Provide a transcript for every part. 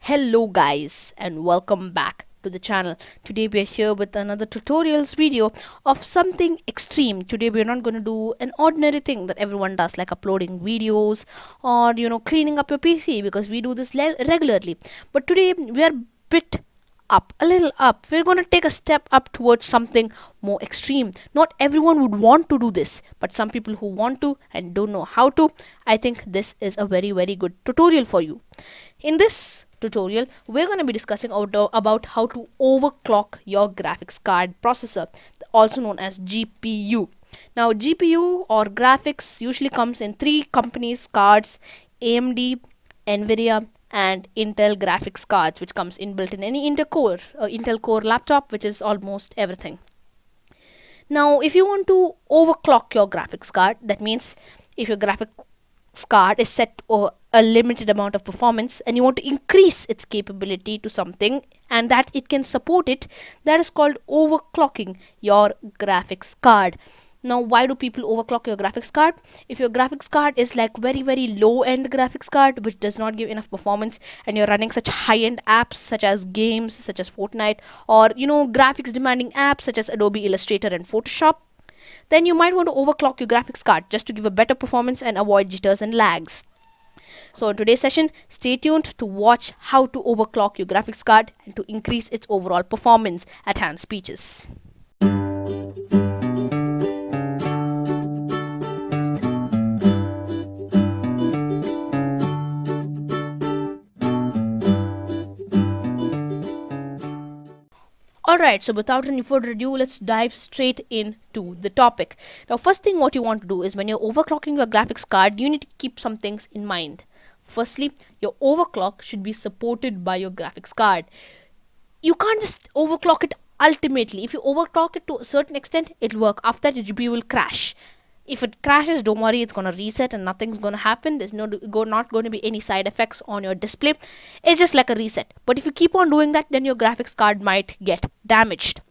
Hello guys and welcome back to the channel. Today we are here with another tutorials video of something extreme. Today we are not going to do an ordinary thing that everyone does, like uploading videos or cleaning up your PC, because we do this regularly. But today we are bit up, a little up. We're going to take a step up towards something more extreme. Not everyone would want to do this, but some people who want to and don't know how to, I think this is a very good tutorial for you. In this tutorial, we're going to be discussing about how to overclock your graphics card processor, also known as GPU. Now, GPU or graphics usually comes in three companies cards: AMD, Nvidia, and Intel graphics cards, which comes inbuilt in any Intel Core laptop, which is almost everything. Now, if you want to overclock your graphics card, that means if your graphics card is set to a limited amount of performance and you want to increase its capability to something and that it can support it, that is called overclocking your graphics card. Now, why do people overclock your graphics card? If your graphics card is like very low end graphics card which does not give enough performance, and you're running such high end apps such as games such as Fortnite, or graphics demanding apps such as Adobe Illustrator and Photoshop, then you might want to overclock your graphics card just to give a better performance and avoid jitters and lags. So in today's session, stay tuned to watch how to overclock your graphics card and to increase its overall performance at hand speeches. Alright, so without any further ado, let's dive straight into the topic. Now, first thing what you want to do is, when you're overclocking your graphics card, you need to keep some things in mind. Firstly, your overclock should be supported by your graphics card. You can't just overclock it ultimately. If you overclock it to a certain extent, it'll work. After that, your GPU will crash. If it crashes, don't worry, it's gonna reset and nothing's gonna happen. There's not going to be any side effects on your display. It's just like a reset. But if you keep on doing that, then your graphics card might get damaged.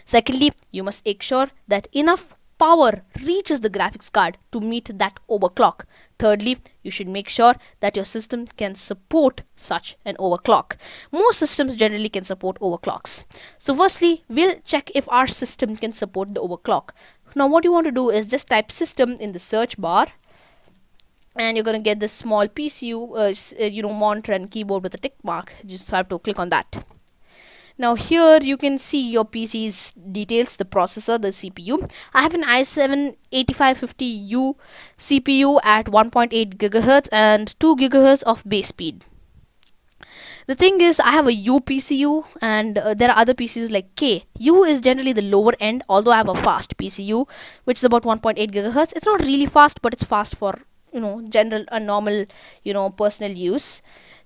Secondly, you must make sure that enough power reaches the graphics card to meet that overclock. Thirdly, you should make sure that your system can support such an overclock. Most systems generally can support overclocks. So firstly, we'll check if our system can support the overclock. Now, what you want to do is just type system in the search bar, and you're going to get this small PCU monitor and keyboard with a tick mark. You just have to click on that. Now here you can see your PC's details, the processor, the CPU. I have an i7-8550U CPU at 1.8 GHz and 2 GHz of base speed. The thing is, I have a U PCU, and there are other PCs like K. U is generally the lower end, although I have a fast PCU which is about 1.8 GHz. It's not really fast, but it's fast for general and normal personal use.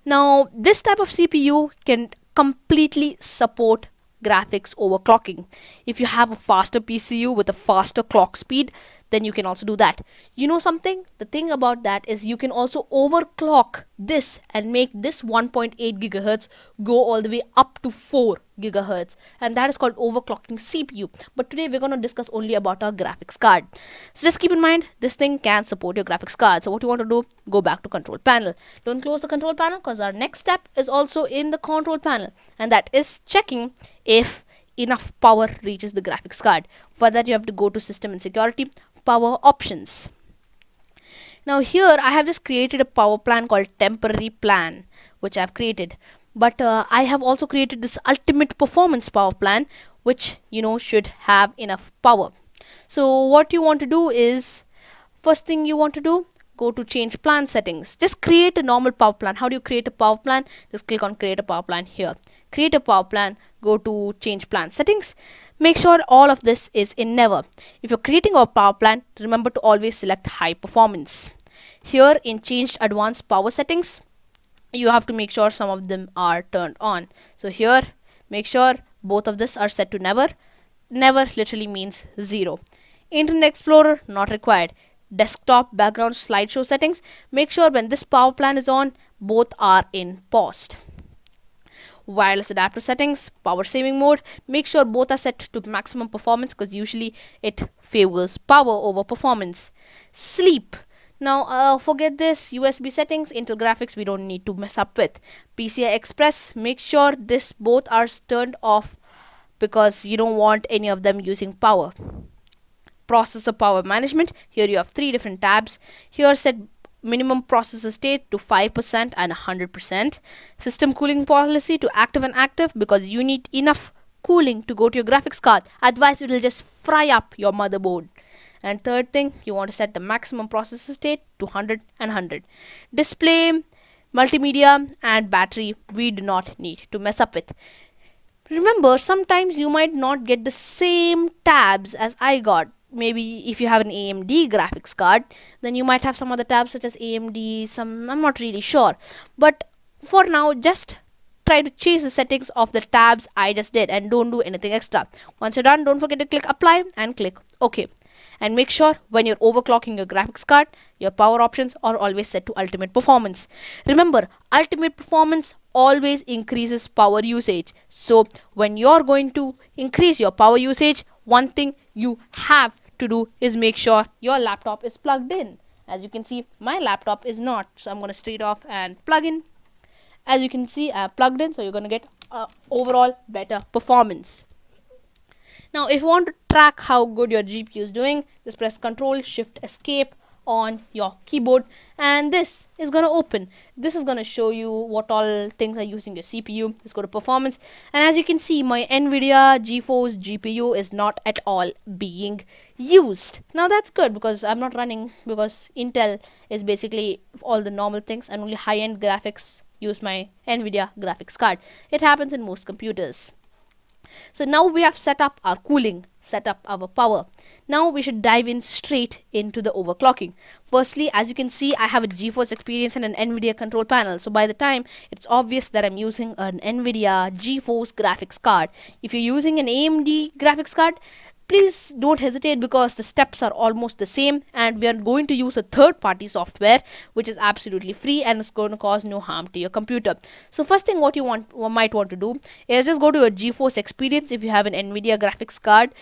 Now, this type of CPU can completely support graphics overclocking. If you have a faster PCU with a faster clock speed, then you can also do that. You know something? The thing about that is you can also overclock this and make this 1.8 GHz go all the way up to 4 GHz, and that is called overclocking CPU. But today we're going to discuss only about our graphics card. So just keep in mind, this thing can support your graphics card. So what you want to do, go back to control panel. Don't close the control panel, because our next step is also in the control panel, and that is checking if enough power reaches the graphics card. For that, you have to go to system and security, power options. Now here I have just created a power plan called temporary plan, which I've created, but I have also created this ultimate performance power plan, which should have enough power. So what you want to do is, first thing you want to do, go to change plan settings. Just create a normal power plan. How do you create a power plan? Just click on create a power plan here. Create a power plan, go to change plan settings. Make sure all of this is in never. If you're creating a power plan, remember to always select high performance. Here in changed advanced power settings, you have to make sure some of them are turned on. So here, make sure both of this are set to never. Never literally means 0. Internet Explorer, not required. Desktop background slideshow settings, make sure when this power plan is on, both are in paused. Wireless adapter settings, power saving mode, make sure both are set to maximum performance, because usually it favors power over performance. Sleep, Now forget this USB settings, Intel graphics we don't need to mess up with. PCI Express, make sure this both are turned off because you don't want any of them using power. Processor power management, here you have three different tabs. Here set minimum processor state to 5% and 100%. System cooling policy to active and active because you need enough cooling to go to your graphics card, otherwise it will just fry up your motherboard. And third thing, you want to set the maximum processor state to 100 and 100. Display, multimedia and battery we do not need to mess up with. Remember, sometimes you might not get the same tabs as I got. Maybe if you have an AMD graphics card, then you might have some other tabs such as AMD, some, I'm not really sure. But for now, just try to change the settings of the tabs I just did and don't do anything extra. Once you're done, don't forget to click apply and click OK. And make sure when you're overclocking your graphics card, your power options are always set to ultimate performance. Remember, ultimate performance always increases power usage. So when you're going to increase your power usage, one thing you have to do is make sure your laptop is plugged in. As you can see, my laptop is not, so I'm going to straight off and plug in. As you can see, I have plugged in, so you're going to get overall better performance. Now if you want to track how good your GPU is doing, just press Ctrl Shift Escape on your keyboard and this is going to open. This is going to show you what all things are using your CPU. Let's go to performance, and as you can see, my NVIDIA GeForce GPU is not at all being used. Now that's good because I'm not running, because Intel is basically all the normal things and only high-end graphics use my NVIDIA graphics card. It happens in most computers. So now we have set up our cooling, set up our power. Now we should dive in straight into the overclocking. Firstly, as you can see, I have a GeForce Experience and an NVIDIA control panel. So by the time, it's obvious that I'm using an NVIDIA GeForce graphics card. If you're using an AMD graphics card, please don't hesitate because the steps are almost the same, and we are going to use a third-party software which is absolutely free and is going to cause no harm to your computer. So first thing what you might want to do is just go to your GeForce Experience if you have an NVIDIA graphics card,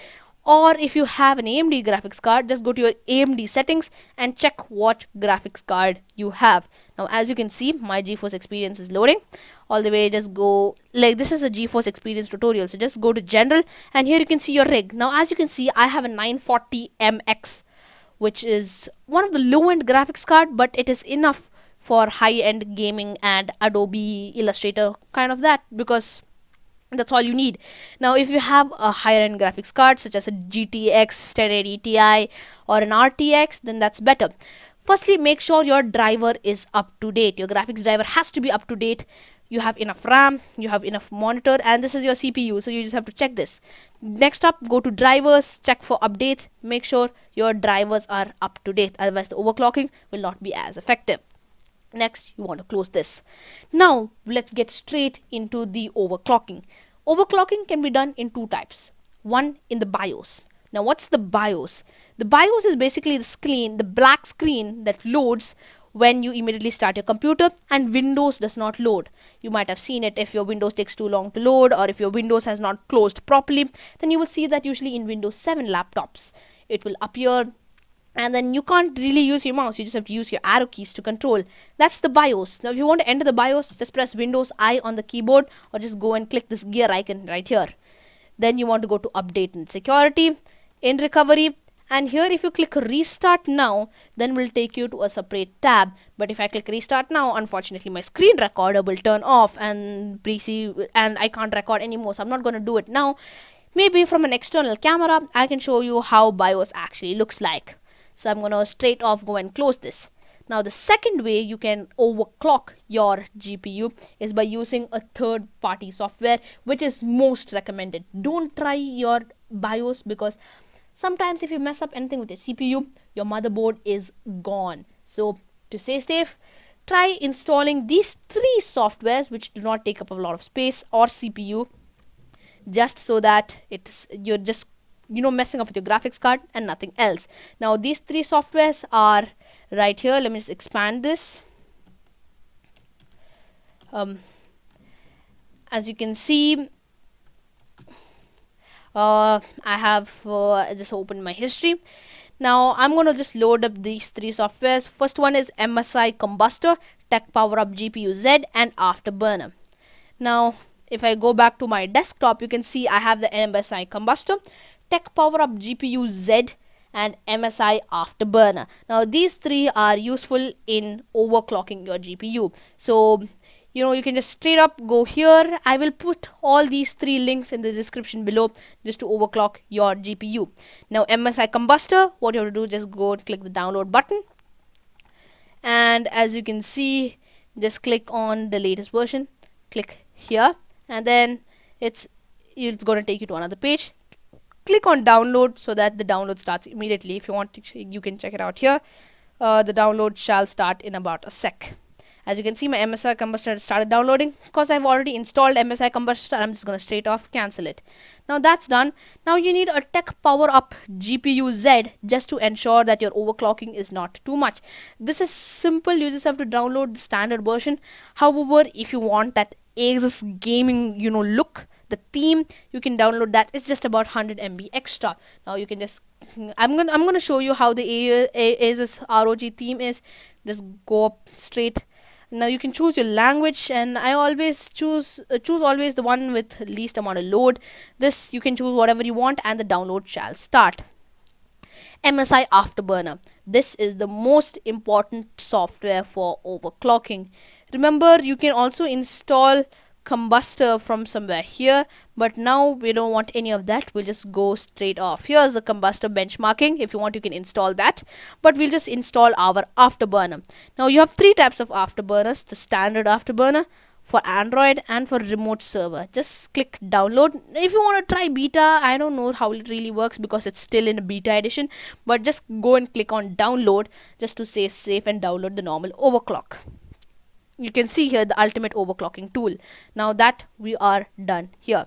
or if you have an AMD graphics card, just go to your AMD settings and check what graphics card you have. Now as you can see, my GeForce Experience is loading all the way. Just go, like, this is a GeForce Experience tutorial, so just go to general and here you can see your rig. Now as you can see, I have a 940MX, which is one of the low-end graphics card, but it is enough for high-end gaming and Adobe Illustrator kind of that, because that's all you need. Now if you have a higher end graphics card such as a GTX 1080 Ti or an RTX, then that's better. Firstly, make sure your driver is up to date. Your graphics driver has to be up to date. You have enough RAM, you have enough monitor, and this is your CPU, so you just have to check this. Next up, go to drivers, check for updates, make sure your drivers are up to date, otherwise the overclocking will not be as effective. Next, you want to close this. Now let's get straight into the overclocking. Overclocking can be done in two types. One, in the BIOS. Now what's the BIOS? The BIOS is basically the screen, the black screen that loads when you immediately start your computer and Windows does not load. You might have seen it if your Windows takes too long to load, or if your Windows has not closed properly, then you will see that usually in Windows 7 laptops it will appear, and then you can't really use your mouse, you just have to use your arrow keys to control. That's the BIOS. Now if you want to enter the BIOS, just press Windows I on the keyboard, or just go and click this gear icon right here. Then you want to go to update and security, in recovery, and here if you click restart now, then will take you to a separate tab. But if I click restart now, unfortunately my screen recorder will turn off and I can't record anymore, so I'm not going to do it now. Maybe from an external camera I can show you how BIOS actually looks like. So I'm going to straight off go and close this. Now the second way you can overclock your GPU is by using a third party software, which is most recommended. Don't try your BIOS, because sometimes if you mess up anything with your CPU, your motherboard is gone. So to stay safe, try installing these three softwares which do not take up a lot of space or CPU, just so that you're just messing up with your graphics card and nothing else. Now these three softwares are right here. Let me just expand this. As you can see, I have just opened my history. Now I'm going to just load up these three softwares. First one is MSI Kombuster, Techpowerup GPU Z, and Afterburner. Now if I go back to my desktop, you can see I have the MSI Kombuster, Techpowerup GPU Z, and MSI Afterburner. Now these three are useful in overclocking your GPU. So you can just straight up go here. I will put all these three links in the description below just to overclock your GPU. Now MSI Kombuster, what you have to do, just go and click the download button, and as you can see, just click on the latest version, click here, and then it's going to take you to another page. Click on download so that the download starts immediately. If you want to, you can check it out here. The download shall start in about a sec. As you can see, my MSI Kombuster started downloading. Because I've already installed MSI Kombuster, I'm just going to straight off cancel it. Now that's done. Now you need a Techpowerup GPU Z just to ensure that your overclocking is not too much. This is simple. You just have to download the standard version. However, if you want that Asus gaming look, the theme, you can download that. It's just about 100 MB extra. Now you can just I'm gonna show you how the Asus ROG theme is. Just go up straight. Now you can choose your language, and I always choose always the one with least amount of load. This you can choose whatever you want, and the download shall start. MSI Afterburner. This is the most important software for overclocking. Remember, you can also install Kombuster from somewhere here, but now we don't want any of that. We'll just go straight off. Here's the Kombuster benchmarking. If you want, you can install that, but we'll just install our Afterburner. Now you have three types of Afterburners: the standard Afterburner, for Android, and for remote server. Just click download. If you want to try beta, I don't know how it really works because it's still in a beta edition, but just go and click on download just to stay safe and download the normal overclock. You can see here the ultimate overclocking tool. Now that we are done here.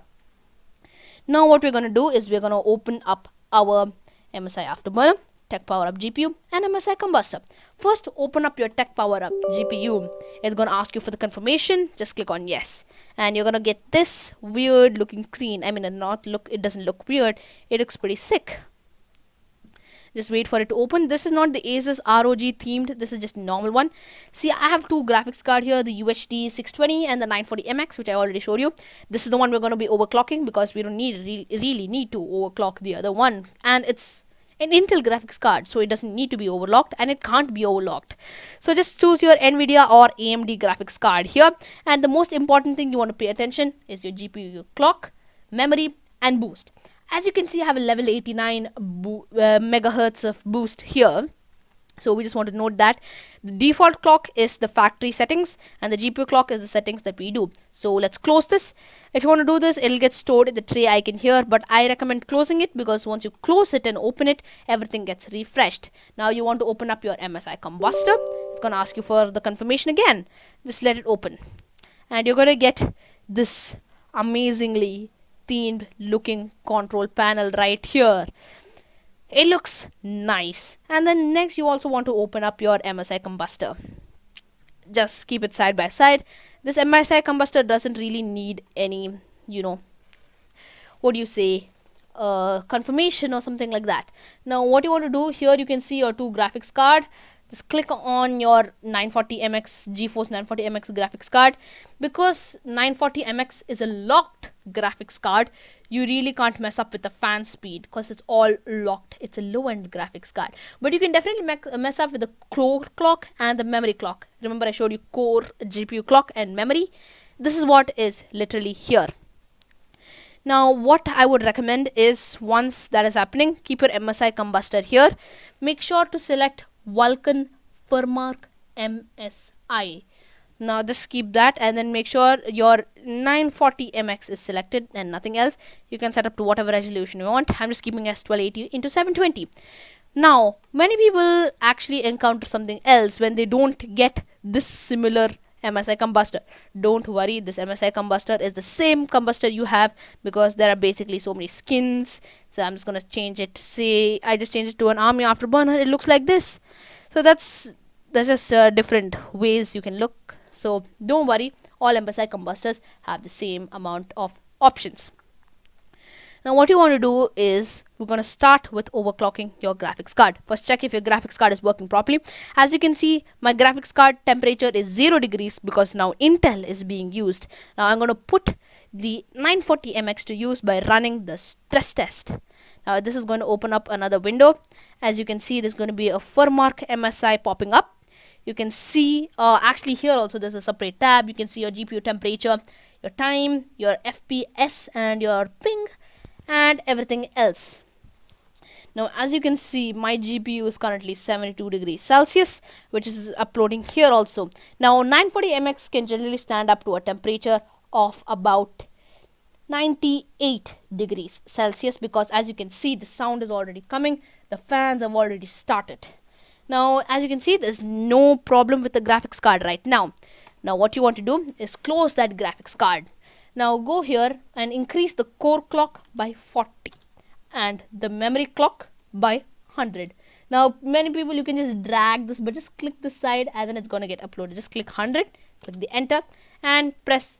Now what we're going to do is we're going to open up our MSI Afterburner, Techpowerup GPU, and MSI Kombuster. First, open up your Techpowerup GPU. It's going to ask you for the confirmation. Just click on yes, and you're going to get this weird looking screen. I mean, it doesn't look weird. It looks pretty sick. Just wait for it to open. This is not the Asus ROG themed. This is just a normal one. See, I have two graphics card here, the UHD 620 and the 940MX, which I already showed you. This is the one we're going to be overclocking because we don't really need to overclock the other one. And it's an Intel graphics card, so it doesn't need to be overlocked, and it can't be overlocked. So just choose your NVIDIA or AMD graphics card here. And the most important thing you want to pay attention is your GPU clock, memory, and boost. As you can see, I have a level 89 megahertz of boost here. So we just want to note that the default clock is the factory settings, and the GPU clock is the settings that we do. So let's close this. If you want to do this, it'll get stored in the tray icon here, but I recommend closing it because once you close it and open it, everything gets refreshed. Now you want to open up your MSI Kombuster. It's going to ask you for the confirmation again. Just let it open, and you're going to get this amazingly themed looking control panel right here. It looks nice. And then next, you also want to open up your MSI Kombuster. Just keep it side by side. This MSI Kombuster doesn't really need any, what do you say, confirmation or something like that. Now what you want to do here, you can see your two graphics card. Just click on your 940MX GeForce 940MX graphics card. Because 940MX is a locked graphics card, you really can't mess up with the fan speed because it's all locked. It's a low-end graphics card, but you can definitely mess up with the core clock and the memory clock. Remember, I showed you core, GPU clock, and memory. This is what is literally here. Now what I would recommend is, once that is happening, keep your MSI Kombuster here. Make sure to select Vulkan Firmark MSI. Now just keep that, and then make sure your 940MX is selected and nothing else. You can set up to whatever resolution you want. I'm just keeping as 1280 into 720. Now many people actually encounter something else when they don't get this similar MSI Kombuster. Don't worry, this MSI Kombuster is the same Kombuster you have, because there are basically so many skins. So I'm just gonna change it. Say I just changed it to an Army Afterburner. It looks like this. So there's just different ways you can look. So don't worry, all MSI Kombusters have the same amount of options. Now what you want to do is we're going to start with overclocking your graphics card. First check if your graphics card is working properly. As you can see, my graphics card temperature is 0 degrees because now Intel is being used. Now I'm going to put the 940mx to use by running the stress test. Now this is going to open up another window. As you can see, there's going to be a firmware MSI popping up. You can see actually here also there's a separate tab. You can see your GPU temperature, your time, your FPS and your ping and everything else. Now as you can see, my GPU is currently 72 degrees Celsius, which is uploading here also. Now 940mx can generally stand up to a temperature of about 98 degrees Celsius because as you can see, the sound is already coming, the fans have already started. Now as you can see, there's no problem with the graphics card right now. Now what you want to do is close that graphics card. Now go here and increase the core clock by 40 and the memory clock by 100. Now many people, you can just drag this, but just click this side and then it's going to get uploaded. Just click 100, click the enter and press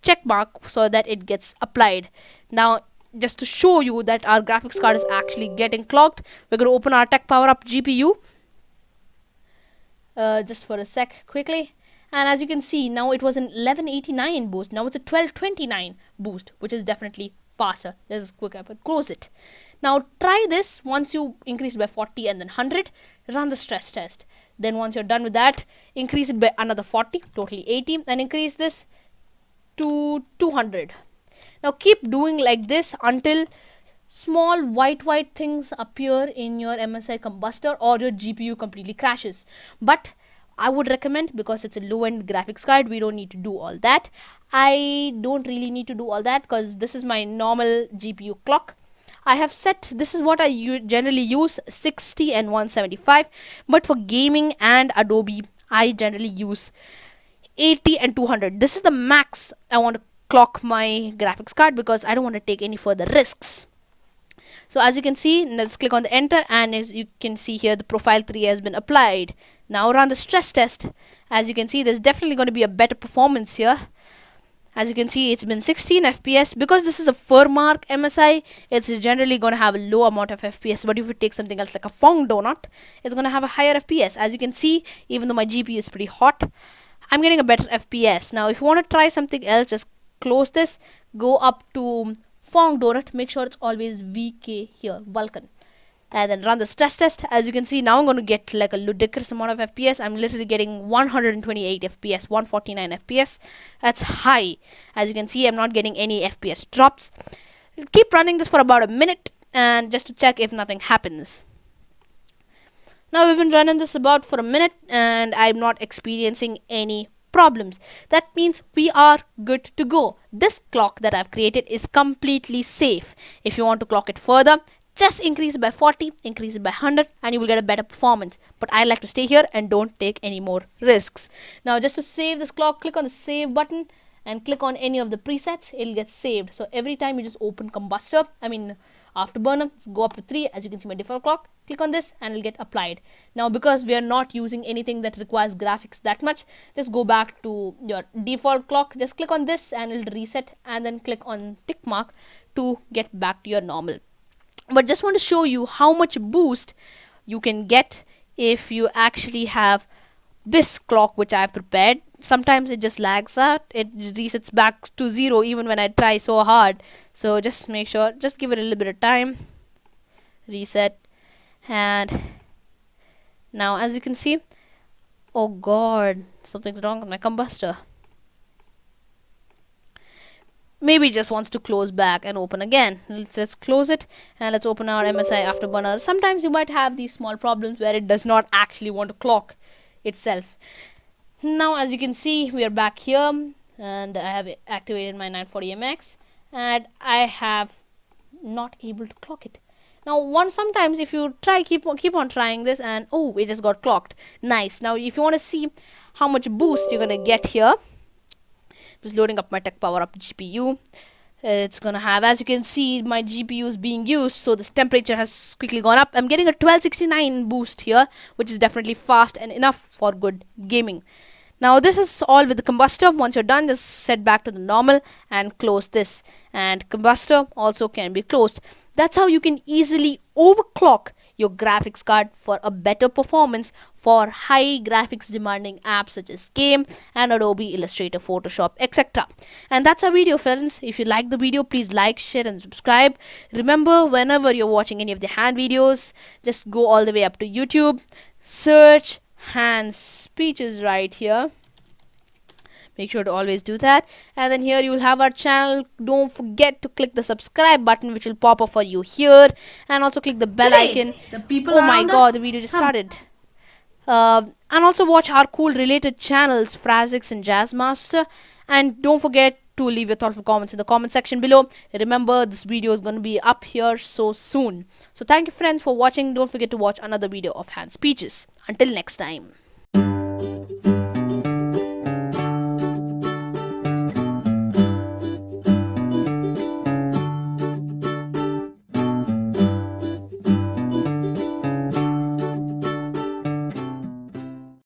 check mark so that it gets applied. Now just to show you that our graphics card is actually getting clocked, we're going to open our Techpowerup GPU just for a sec quickly. And as you can see, now it was an 1189 boost, now it's a 1229 boost, which is definitely faster. Let's quick up and close it. Now try this once you increase it by 40 and then 100, run the stress test. Then once you're done with that, increase it by another 40, totally 80, and increase this to 200. Now keep doing like this until small white things appear in your MSI Kombuster or your GPU completely crashes. But I would recommend, because it's a low-end graphics card, we don't need to do all that. I don't really need to do all that because this is my normal GPU clock. I have set, this is what I generally use, 60 and 175, but for gaming and Adobe I generally use 80 and 200. This is the max I want to clock my graphics card because I don't want to take any further risks. So as you can see, let's click on the enter, and as you can see here, the profile 3 has been applied. Now run the stress test. As you can see, there's definitely going to be a better performance here. As you can see, it's been 16 FPS. Because this is a firmware MSI, it's generally going to have a low amount of FPS. But if you take something else like a Fong Donut, it's going to have a higher FPS. As you can see, even though my GPU is pretty hot, I'm getting a better FPS. Now if you want to try something else, just close this, go up to Fong Donut, make sure it's always VK here, Vulcan, and then run the stress test. As you can see, now I'm going to get like a ludicrous amount of FPS. I'm literally getting 128 FPS, 149 FPS. That's high. As you can see, I'm not getting any FPS drops. Keep running this for about a minute and just to check if nothing happens. Now we've been running this about for a minute and I'm not experiencing any problems. That means we are good to go. This clock that I've created is completely safe. If you want to clock it further, just increase it by 40, increase it by 100, and you will get a better performance. But I like to stay here and don't take any more risks. Now just to save this clock, click on the save button and click on any of the presets. It'll get saved. So every time you just open Afterburner, go up to 3. As you can see, my default clock, click on this and it'll get applied. Now because we are not using anything that requires graphics that much, just go back to your default clock, just click on this and it'll reset, and then click on tick mark to get back to your normal. But just want to show you how much boost you can get if you actually have this clock which I have prepared. Sometimes it just lags out, it resets back to 0 even when I try so hard. So just make sure, just give it a little bit of time, reset, and now as you can see, oh god, something's wrong with my Kombuster. Maybe it just wants to close back and open again. Let's close it and let's open our MSI Afterburner. Sometimes you might have these small problems where it does not actually want to clock itself. Now as you can see, we are back here and I have activated my 940mx and I have not able to clock it. Now sometimes if you try, keep on trying this, and oh, it just got clocked. Nice. Now if you want to see how much boost you're gonna get here, just loading up my Techpowerup GPU. It's gonna have, as you can see, my GPU is being used, so this temperature has quickly gone up. I'm getting a 1269 boost here, which is definitely fast and enough for good gaming. Now this is all with the Kombuster. Once you're done, just set back to the normal and close this. And Kombuster also can be closed. That's how you can easily overclock your graphics card for a better performance for high graphics demanding apps such as Game and Adobe Illustrator, Photoshop, etc. And that's our video, friends. If you like the video, please like, share and subscribe. Remember, whenever you're watching any of the hand videos, just go all the way up to YouTube, search hand speeches right here. Make sure to always do that, and then here you will have our channel. Don't forget to click the subscribe button, which will pop up for you here, and also click the bell icon. The people Oh my god, the us video just started. And also watch our cool related channels, Frazix and Jazzmaster, and don't forget to leave your thoughtful comments in the comment section below. Remember, this video is going to be up here so soon. So thank you friends for watching. Don't forget to watch another video of hand speeches. Until next time.